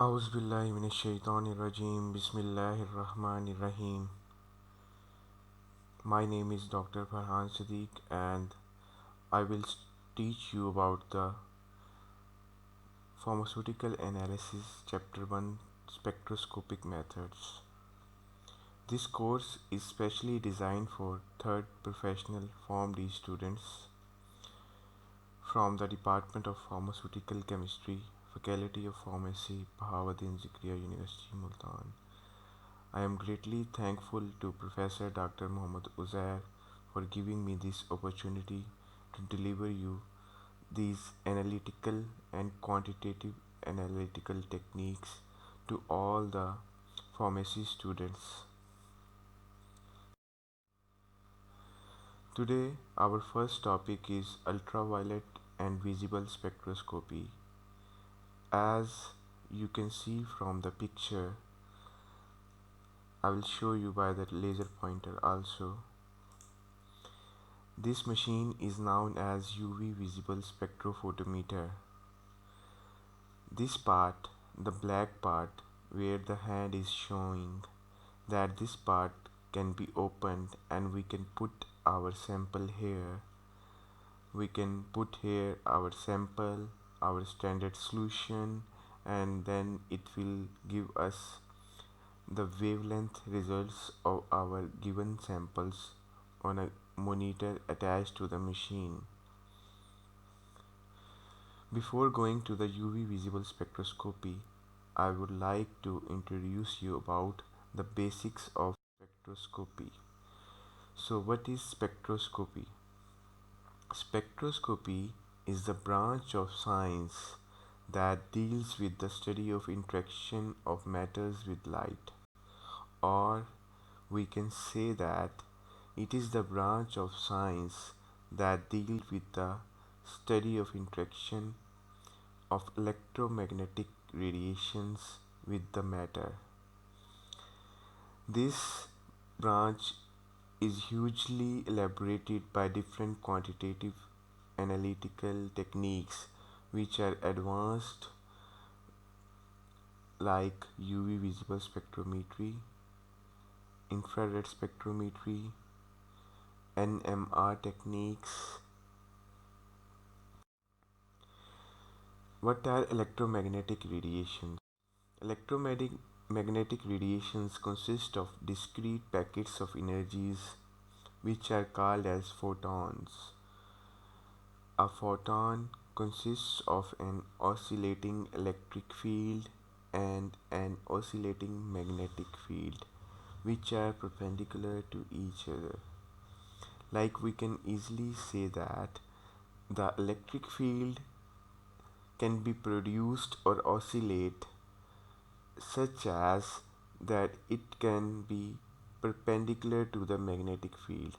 Auzubillahi minash-shaytanir-rajim. Bismillahir-rahmanir-rahim. My name is Dr. Farhan Siddique and I will teach you about the Pharmaceutical Analysis Chapter 1 Spectroscopic Methods. This course is specially designed for third professional Form D students from the Department of Pharmaceutical Chemistry, Faculty of Pharmacy, Bahauddin, Zakariya University, Multan. I am greatly thankful to Professor Dr. Muhammad Uzair for giving me this opportunity to deliver you these analytical and quantitative analytical techniques to all the pharmacy students. Today, our first topic is ultraviolet and visible spectroscopy. As you can see from the picture, I will show you by the laser pointer also. This machine is known as UV visible spectrophotometer. This part, the black part where the hand is showing, that this part can be opened and we can put our sample here. We can put here our sample, our standard solution, and then it will give us the wavelength results of our given samples on a monitor attached to the machine. Before going to the UV visible spectroscopy, I would like to introduce you about the basics of spectroscopy. So what is spectroscopy? Spectroscopy is the branch of science that deals with the study of interaction of matters with light, or we can say that it is the branch of science that deals with the study of interaction of electromagnetic radiations with the matter. This branch is hugely elaborated by different quantitative analytical techniques which are advanced, like UV visible spectrometry, infrared spectrometry, NMR techniques. What are electromagnetic radiations? Electromagnetic radiations consist of discrete packets of energies which are called as photons. A photon consists of an oscillating electric field and an oscillating magnetic field which are perpendicular to each other. Like we can easily say that the electric field can be produced or oscillate such as that it can be perpendicular to the magnetic field.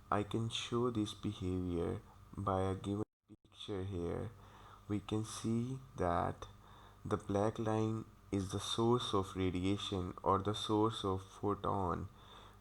I can show this behavior by a given picture here. We can see that the black line is the source of radiation or the source of photon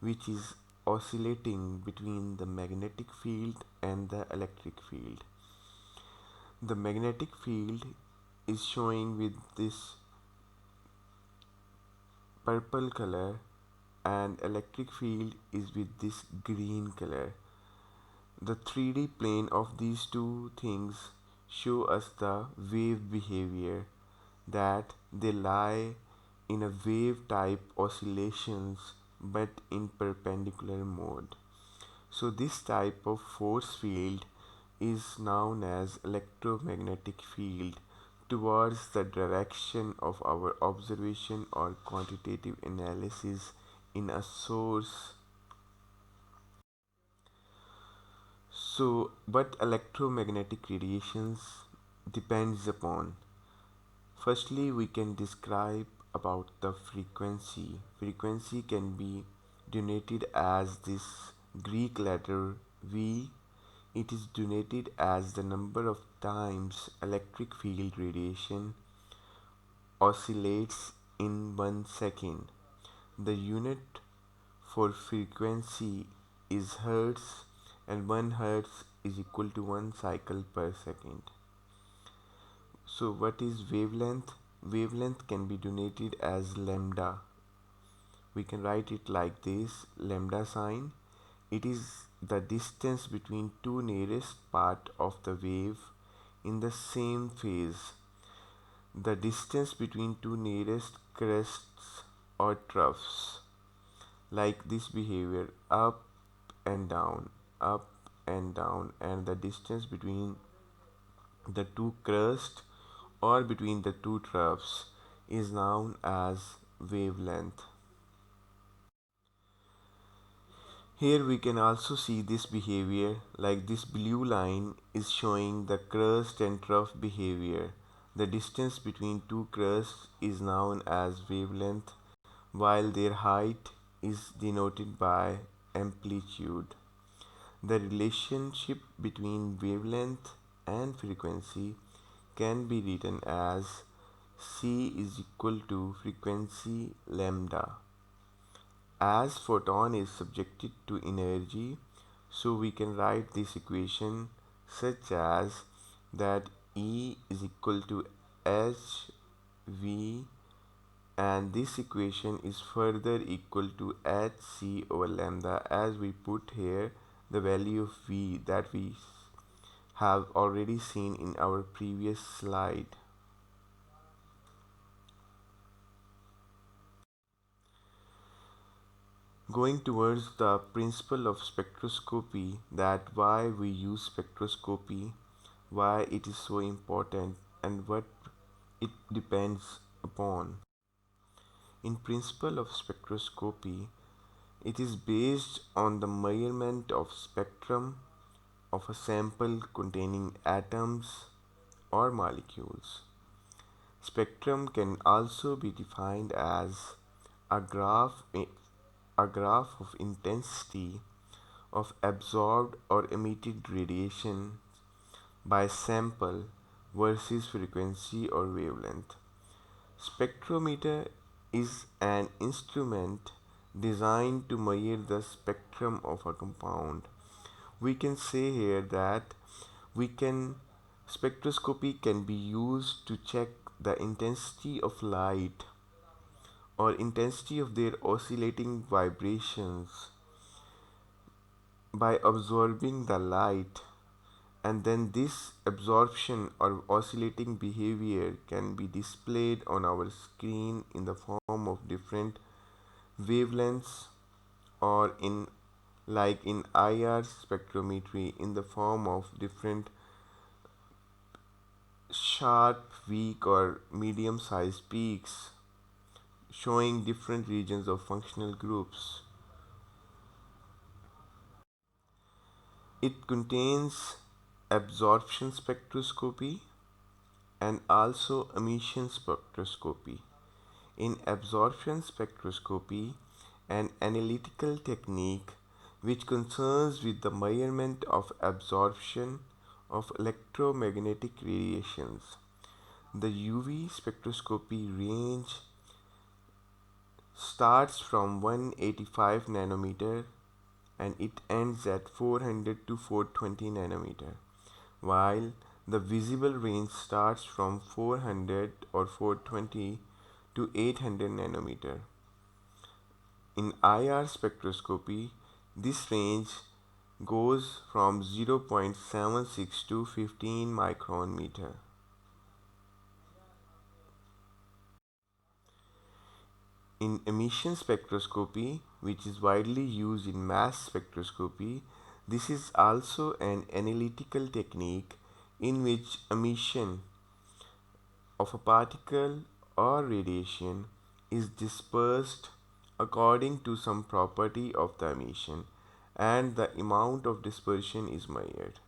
which is oscillating between the magnetic field and the electric field. The magnetic field is showing with this purple color and electric field is with this green color. The 3D plane of these two things show us the wave behavior, that they lie in a wave type oscillations but in perpendicular mode. So this type of force field is known as electromagnetic field towards the direction of our observation or quantitative analysis in a source. So what electromagnetic radiations depends upon? Firstly, we can describe about the frequency. Frequency can be denoted as this Greek letter V. It is denoted as the number of times electric field radiation oscillates in 1 second. The unit for frequency is hertz, and 1 hertz is equal to 1 cycle per second. So what is wavelength? wavelength can be denoted as lambda. We can write it like this: lambda sign. It is the distance between two nearest part of the wave in the same phase. The distance between two nearest crests or troughs, like this behavior, up and down, and the distance between the two crests or between the two troughs is known as wavelength. Here we can also see this behavior, like this blue line is showing the crust and trough behavior. The distance between two crusts is known as wavelength, while their height is denoted by amplitude. The relationship between wavelength and frequency can be written as C is equal to frequency lambda. As photon is subjected to energy, so we can write this equation such as that E is equal to h v, and this equation is further equal to hc over lambda, as we put here the value of v that we have already seen in our previous slide. Going towards the principle of spectroscopy, that why we use spectroscopy, why it is so important, and what it depends upon. In principle of spectroscopy, it is based on the measurement of spectrum of a sample containing atoms or molecules. Spectrum can also be defined as a graph a graph of intensity of absorbed or emitted radiation by sample versus frequency or wavelength. Spectrometer is an instrument designed to measure the spectrum of a compound. We can say here that we can spectroscopy can be used to check the intensity of light or intensity of their oscillating vibrations by absorbing the light, and then this absorption or oscillating behavior can be displayed on our screen in the form of different wavelengths, or in like in IR spectrometry in the form of different sharp, weak or medium sized peaks showing different regions of functional groups. It contains absorption spectroscopy and also emission spectroscopy. In absorption spectroscopy, an analytical technique which concerns with the measurement of absorption of electromagnetic radiations. The UV spectroscopy range starts from 185 nanometer and it ends at 400 to 420 nanometer, while the visible range starts from 400 or 420 to 800 nanometer. In IR spectroscopy, this range goes from 0.76 to 15 micron meter. In emission spectroscopy, which is widely used in mass spectroscopy, this is also an analytical technique in which emission of a particle or radiation is dispersed according to some property of the emission, and the amount of dispersion is measured.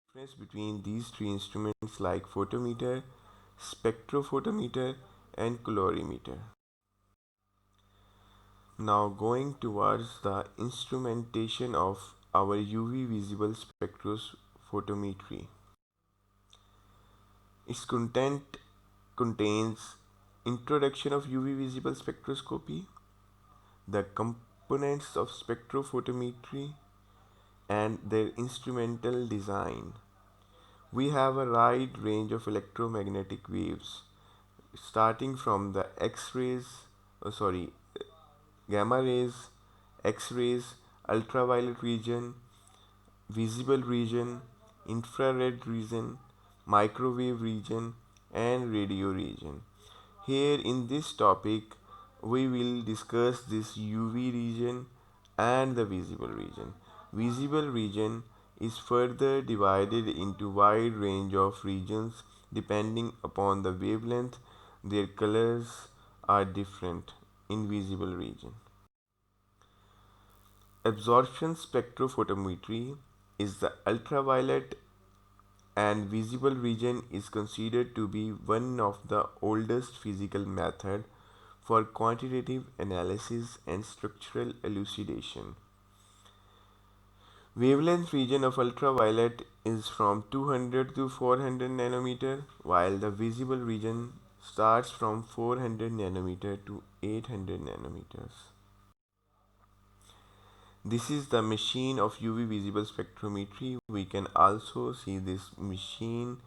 Difference between these three instruments like photometer, spectrophotometer and colorimeter. Now going towards the instrumentation of our UV visible spectrophotometry. Its content contains introduction of UV visible spectroscopy, the components of spectrophotometry and their instrumental design. We have a wide range of electromagnetic waves, starting from the X-rays, sorry, gamma rays, X-rays, ultraviolet region, visible region, infrared region, microwave region, and radio region. Here in this topic, we will discuss this UV region and the visible region. Visible region is further divided into wide range of regions depending upon the wavelength. Their colors are different in visible region. Absorption spectrophotometry is the ultraviolet and visible region is considered to be one of the oldest physical method for quantitative analysis and structural elucidation. Wavelength region of ultraviolet is from 200 to 400 nanometer, while the visible region starts from 400 nanometer to 800 nanometers. This is the machine of UV visible spectrometry. We can also see this machine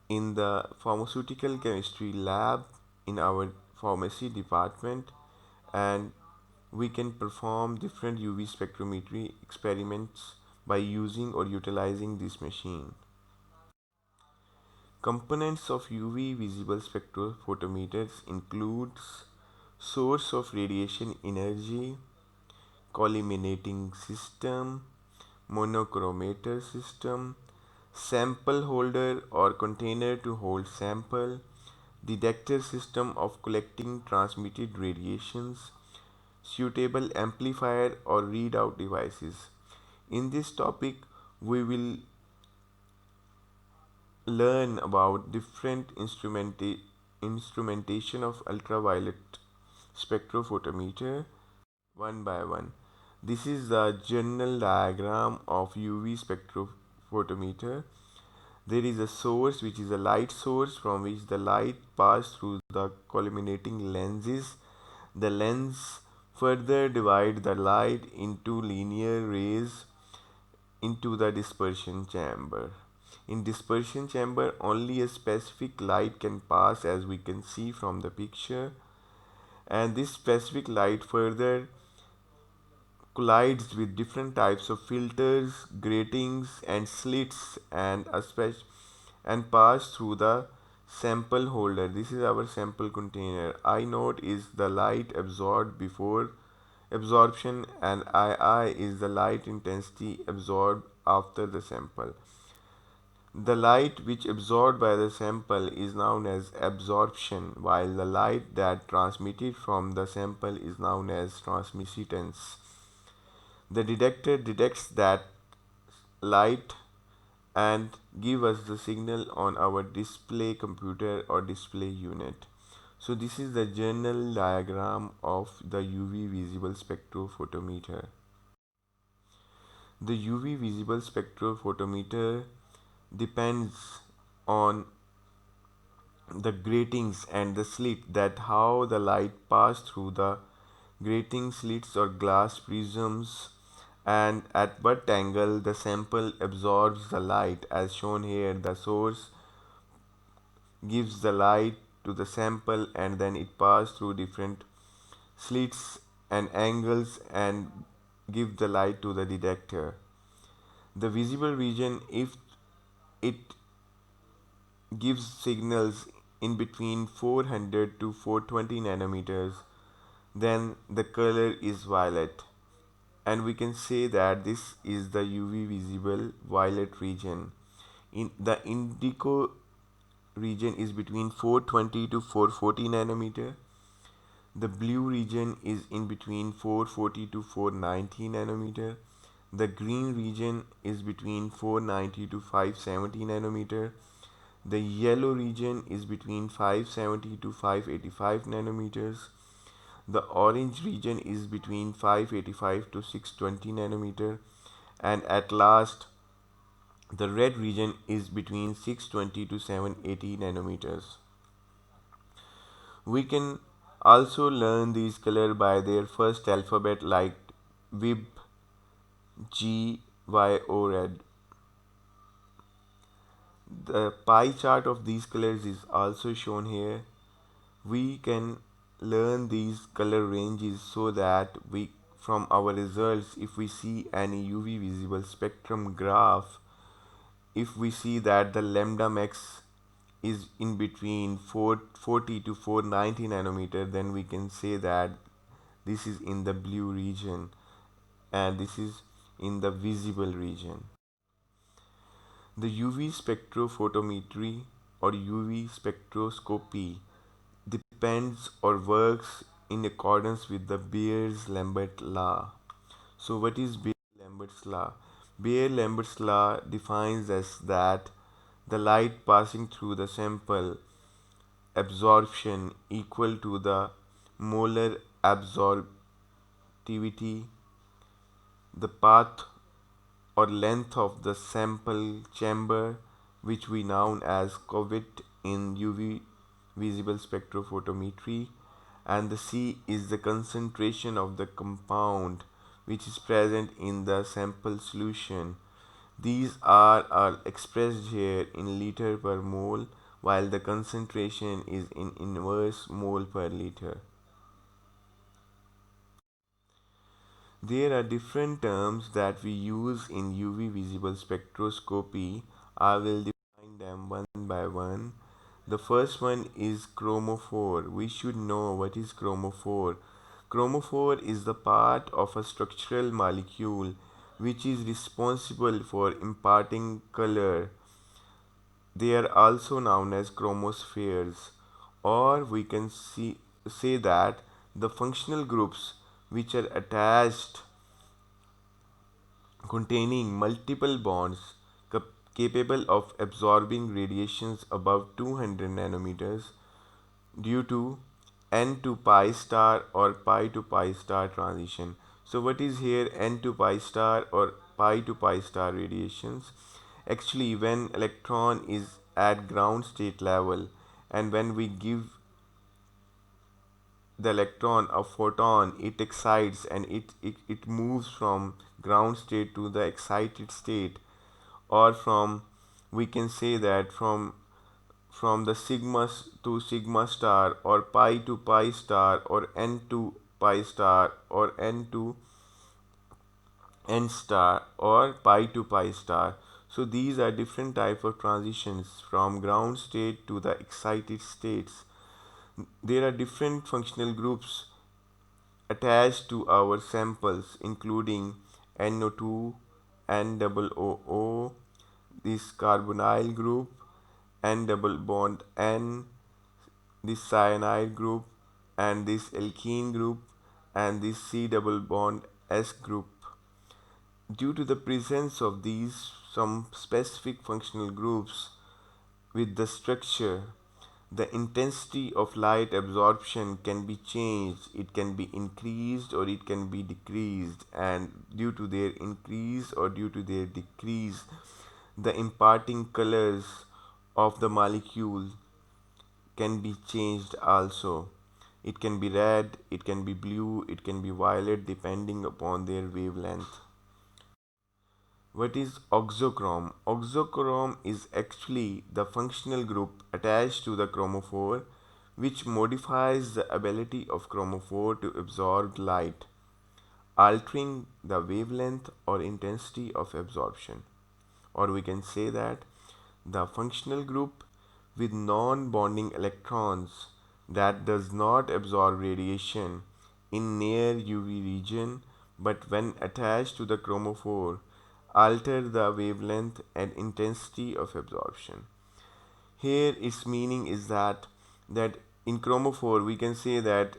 in the pharmaceutical chemistry lab in our pharmacy department, and we can perform different UV spectrometry experiments by using or utilizing this machine. Components of UV visible spectrophotometers includes source of radiation energy, collimating system, monochromator system, sample holder or container to hold sample, detector system of collecting transmitted radiations, suitable amplifier or readout devices. In this topic, we will learn about different instrumentation of ultraviolet spectrophotometer one by one. This is the general diagram of UV spectrophotometer. There is a source which is a light source from which the light passes through the collimating lenses. The lens further divide the light into linear rays into the dispersion chamber. In dispersion chamber only a specific light can pass, as we can see from the picture, and this specific light further collides with different types of filters, gratings, and slits, and pass through the sample holder. This is our sample container. I naught is the light absorbed before absorption, and II is the light intensity absorbed after the sample. The light which absorbed by the sample is known as absorption, while the light that transmitted from the sample is known as transmittance. The detector detects that light and give us the signal on our display computer or display unit. So this is the general diagram of the UV visible spectrophotometer. The UV visible spectrophotometer depends on the gratings and the slit, that how the light pass through the grating slits or glass prisms, and at what angle the sample absorbs the light. As shown here, the source gives the light to the sample and then it passes through different slits and angles and give the light to the detector. The visible region, if it gives signals in between 400 to 420 nanometers, then the color is violet, and we can say that this is the UV visible violet region. In the indigo region is between 420 to 440 nanometer. The blue region is in between 440 to 490 nanometer. The green region is between 490 to 570 nanometer. The yellow region is between 570 to 585 nanometers. The orange region is between 585 to 620 nanometer, and at last the red region is between 620 to 780 nanometers. We can also learn these colors by their first alphabet like WIB, G, Y, O, red. The pie chart of these colors is also shown here. We can learn these color ranges so that we from our results, if we see any UV visible spectrum graph, if we see that the lambda max is in between 440 to 490 nanometer, then we can say that this is in the blue region and this is in the visible region. The UV spectrophotometry or UV spectroscopy depends or works in accordance with the Beer-Lambert law. So, what is Beer-Lambert's law? Beer-Lambert's law defines as that the light passing through the sample absorption equal to the molar absorptivity, the path or length of the sample chamber, which we known as covert in UV visible spectrophotometry, and the C is the concentration of the compound which is present in the sample solution. These are expressed here in liter per mole, while the concentration is in inverse mole per liter. There are different terms that we use in UV visible spectroscopy. I will define them one by one. The first one is chromophore. We should know what is chromophore. Chromophore is the part of a structural molecule which is responsible for imparting color. They are also known as chromospheres, or we can say that the functional groups which are attached containing multiple bonds capable of absorbing radiations above 200 nanometers due to n to pi star or pi to pi star transition. So what is here n to pi star or pi to pi star radiations? Actually, when electron is at ground state level and when we give the electron a photon, it excites and it moves from ground state to the excited state, or from, we can say that from the sigma to sigma star or pi to pi star or n to pi star or n to n star or pi to pi star. So these are different type of transitions from ground state to the excited states. There are different functional groups attached to our samples including NO2, NOO, this carbonyl group, N double bond N, this cyanide group, and this alkene group, and this C double bond S group. Due to the presence of these some specific functional groups with the structure, the intensity of light absorption can be changed, it can be increased or it can be decreased, and due to their increase or due to their decrease, the imparting colors of the molecule can be changed also. It can be red, it can be blue, it can be violet depending upon their wavelength. What is oxochrome? Oxochrome is actually the functional group attached to the chromophore which modifies the ability of chromophore to absorb light, altering the wavelength or intensity of absorption. Or we can say that the functional group with non-bonding electrons that does not absorb radiation in near UV region, but when attached to the chromophore alter the wavelength and intensity of absorption. Here its meaning is that in chromophore we can say that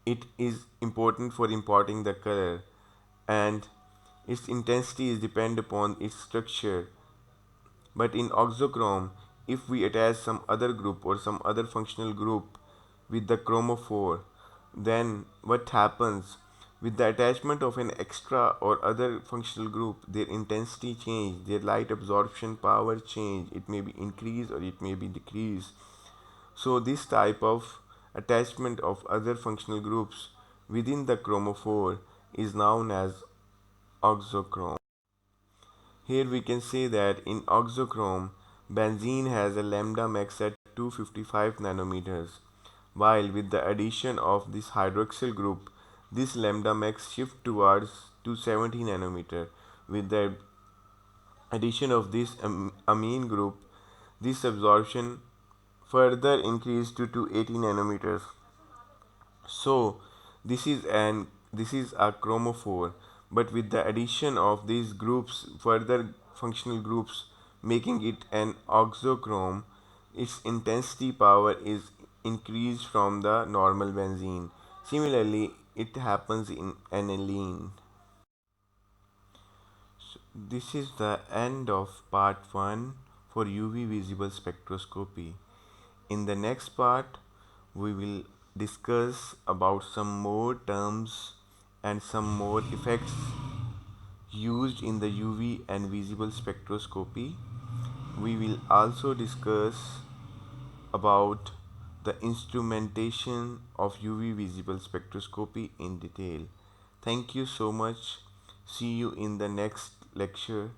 it is important for imparting the color, and its intensity is depend upon its structure. But in oxochrome, if we attach some other group or some other functional group with the chromophore, then what happens? With the attachment of an extra or other functional group, their intensity change, their light absorption power change. It may be increase or it may be decrease. So this type of attachment of other functional groups within the chromophore is known as oxochrome. Here we can say that in Oxochrome, benzene has a lambda max at 255 nanometers, while with the addition of this hydroxyl group, this lambda max shift towards 270 nanometer. With the addition of this amine group, this absorption further increased to 280 nanometers. So this is a chromophore, but with the addition of these groups, further functional groups, making it an oxochrome, its intensity power is increased from the normal benzene. Similarly, it happens in aniline. So this is the end of part 1 for UV visible spectroscopy. In the next part, we will discuss about some more terms and some more effects used in the UV and visible spectroscopy. We will also discuss about the instrumentation of UV visible spectroscopy in detail. Thank you so much. See you in the next lecture.